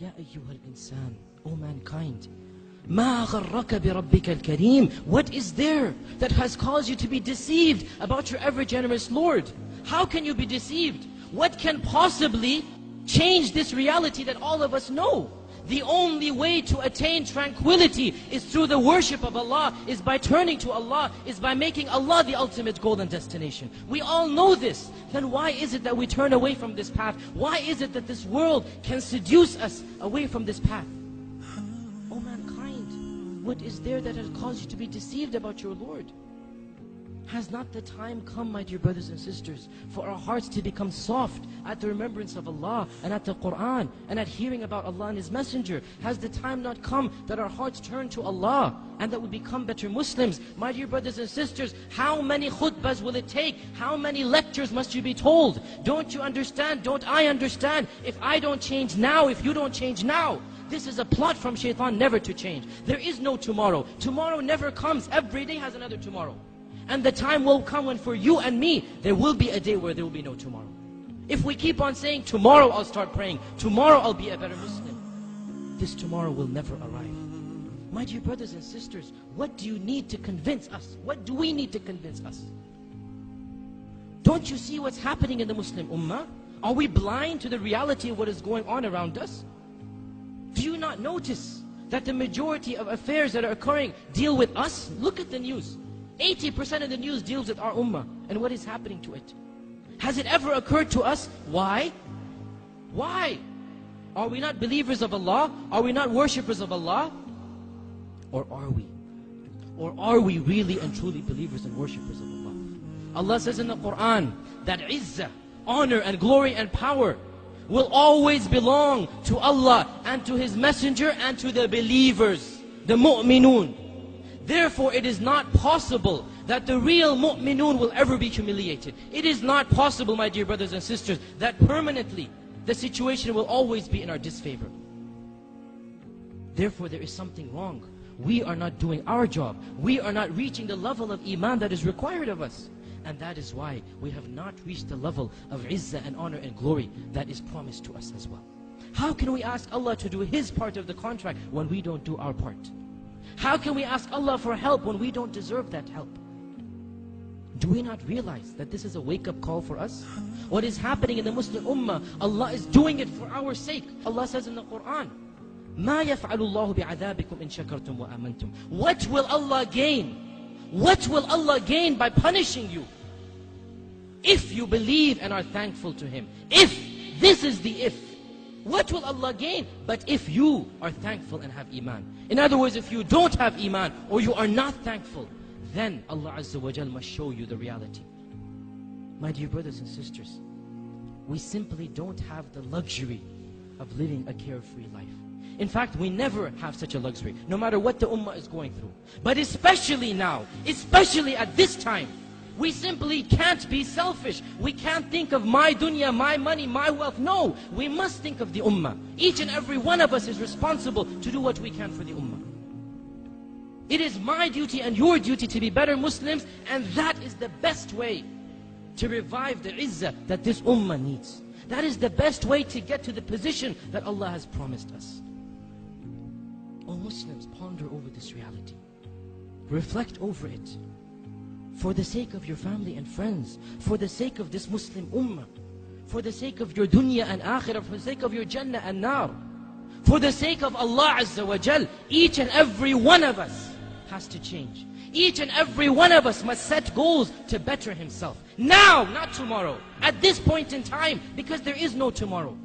Ya ayyuhal insan, O mankind, ما غرك بربك الكريم. What is there that has caused you to be deceived about your ever generous Lord? How can you be deceived? What can possibly change this reality that all of us know? The only way to attain tranquility is through the worship of Allah, is by turning to Allah, is by making Allah the ultimate goal and destination. We all know this. Then why is it that we turn away from this path? Why is it that this world can seduce us away from this path? O mankind, what is there that has caused you to be deceived about your Lord? Has not the time come, my dear brothers and sisters, for our hearts to become soft at the remembrance of Allah and at the Qur'an and at hearing about Allah and His Messenger? Has the time not come that our hearts turn to Allah and that we become better Muslims? My dear brothers and sisters, how many khutbahs will it take? How many lectures must you be told? Don't you understand? Don't I understand? If I don't change now, if you don't change now, this is a plot from shaitan never to change. There is no tomorrow. Tomorrow never comes. Every day has another tomorrow. And the time will come when for you and me, there will be a day where there will be no tomorrow. If we keep on saying, tomorrow I'll start praying, tomorrow I'll be a better Muslim, this tomorrow will never arrive. My dear brothers and sisters, what do you need to convince us? What do we need to convince us? Don't you see what's happening in the Muslim Ummah? Are we blind to the reality of what is going on around us? Do you not notice that the majority of affairs that are occurring deal with us? Look at the news. 80% of the news deals with our ummah and what is happening to it. Has it ever occurred to us? Why? Why? Are we not believers of Allah? Are we not worshippers of Allah? Or are we? Or are we really and truly believers and worshippers of Allah? Allah says in the Qur'an that izzah, honor and glory and power will always belong to Allah and to His Messenger and to the believers, the mu'minun. Therefore, it is not possible that the real mu'minun will ever be humiliated. It is not possible, my dear brothers and sisters, that permanently the situation will always be in our disfavor. Therefore, there is something wrong. We are not doing our job. We are not reaching the level of iman that is required of us. And that is why we have not reached the level of izzah and honor and glory that is promised to us as well. How can we ask Allah to do His part of the contract when we don't do our part? How can we ask Allah for help when we don't deserve that help? Do we not realize that this is a wake-up call for us? What is happening in the Muslim Ummah, Allah is doing it for our sake. Allah says in the Qur'an, مَا يَفْعَلُ اللَّهُ بِعَذَابِكُمْ إِن شَكَرْتُمْ وَآمَنْتُمْ. What will Allah gain? What will Allah gain by punishing you? If you believe and are thankful to Him. If, this is the if. What will Allah gain? But if you are thankful and have iman. In other words, if you don't have iman or you are not thankful, then Allah Azza wa Jal must show you the reality. My dear brothers and sisters, we simply don't have the luxury of living a carefree life. In fact, we never have such a luxury, no matter what the ummah is going through. But especially now, especially at this time, we simply can't be selfish. We can't think of my dunya, my money, my wealth. No, we must think of the ummah. Each and every one of us is responsible to do what we can for the ummah. It is my duty and your duty to be better Muslims, and that is the best way to revive the izzah that this ummah needs. That is the best way to get to the position that Allah has promised us. O Muslims, ponder over this reality. Reflect over it. For the sake of your family and friends, for the sake of this Muslim ummah, for the sake of your dunya and akhirah, for the sake of your jannah and nar, for the sake of Allah Azza wa Jal, each and every one of us has to change. Each and every one of us must set goals to better himself. Now, not tomorrow. At this point in time, because there is no tomorrow.